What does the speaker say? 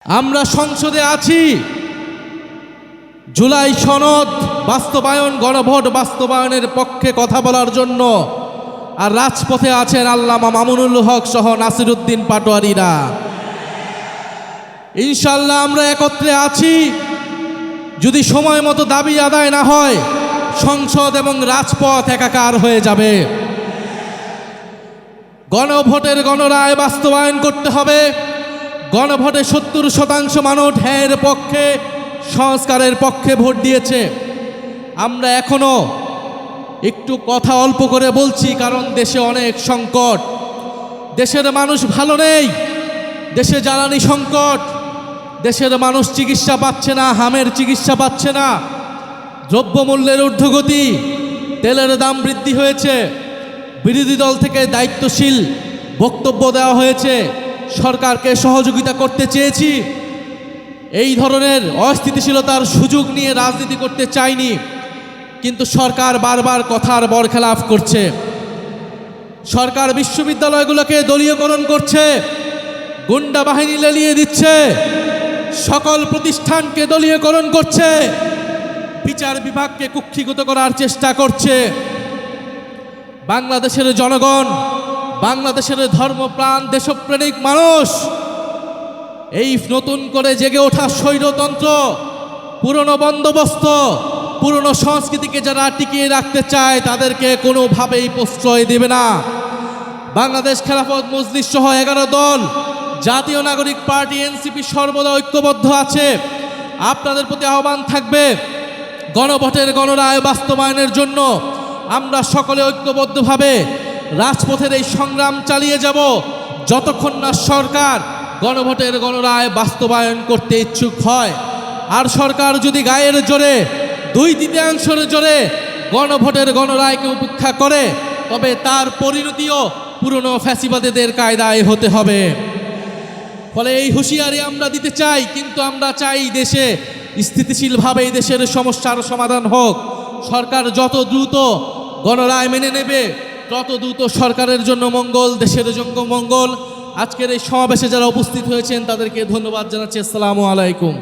আমরা সংসদে আছি জুলাই সনদ বাস্তবায়ন, গণভোট বাস্তবায়নের পক্ষে কথা বলার জন্য, আর রাজপথে আছেন আল্লামা মামুনুল হক সহ নাসিরউদ্দিন পাটোয়ারিরা। ইনশাআল্লাহ আমরা একত্রে আছি। যদি সময় মতো দাবি আদায় না হয়, সংসদ এবং রাজপথ একাকার হয়ে যাবে। গণভোটের গণরায় বাস্তবায়ন করতে হবে। গণভোটে ৭০% মানুষ হ্যাঁর পক্ষে, সংস্কারের পক্ষে ভোট দিয়েছে। আমরা এখনো একটু কথা অল্প করে বলছি, কারণ দেশে অনেক সংকট, দেশের মানুষ ভালো নেই, দেশে জ্বালানি সংকট, দেশের মানুষ চিকিৎসা পাচ্ছে না, হামের চিকিৎসা পাচ্ছে না, দ্রব্যমূল্যের ঊর্ধ্বগতি, তেলের দাম বৃদ্ধি হয়েছে। বিরোধী দল থেকে দায়িত্বশীল বক্তব্য দেওয়া হয়েছে, সরকারকে সহযোগিতা করতে চেয়েছি। এই ধরনের অস্থিতিশীলতার সুযোগ নিয়ে রাজনীতি করতে চাইনি, কিন্তু সরকার বারবার কথার বরখেলাপ করছে। সরকার বিশ্ববিদ্যালয়গুলোকে দলীয়করণ করছে, গুন্ডা বাহিনী লেলিয়ে দিচ্ছে, সকল প্রতিষ্ঠানকে দলীয়করণ করছে, বিচার বিভাগকে কুক্ষিগত করার চেষ্টা করছে। বাংলাদেশের জনগণ, বাংলাদেশের ধর্মপ্রাণ দেশপ্রেমিক মানুষ এই নতুন করে জেগে ওঠা স্বৈরতন্ত্র, পুরনো বন্দোবস্ত, পুরনো সংস্কৃতিকে যারা টিকিয়ে রাখতে চায় তাদেরকে কোনোভাবেই প্রশ্রয় দেবে না। বাংলাদেশ খেলাফত মজলিস সহ 11 দল, জাতীয় নাগরিক পার্টি এনসিপি সর্বদা ঐক্যবদ্ধ আছে। আপনাদের প্রতি আহ্বান থাকবে, গণভোটের গণরায় বাস্তবায়নের জন্য আমরা সকলে ঐক্যবদ্ধভাবে রাজপথের এই সংগ্রাম চালিয়ে যাব, যতক্ষণ না সরকার গণভোটের গণরায় বাস্তবায়ন করতে ইচ্ছুক হয়। আর সরকার যদি গায়ের জোরে, 2/3 জোরে গণভোটের গণরায়কে উপেক্ষা করে, তবে তার পরিণতিও পুরনো ফ্যাসিবাদীদের কায়দায় হতে হবে। ফলে এই হুঁশিয়ারি আমরা দিতে চাই, কিন্তু আমরা চাই দেশে স্থিতিশীলভাবে এই দেশের সমস্যার সমাধান হোক। সরকার যত দ্রুত গণরায় মেনে নেবে, তত দ্রুত সরকারের জন্য মঙ্গল, দেশের জন্য মঙ্গল। আজকের এই সমাবেশে যারা উপস্থিত হয়েছেন তাদেরকে ধন্যবাদ জানাচ্ছি। আসসালামু আলাইকুম।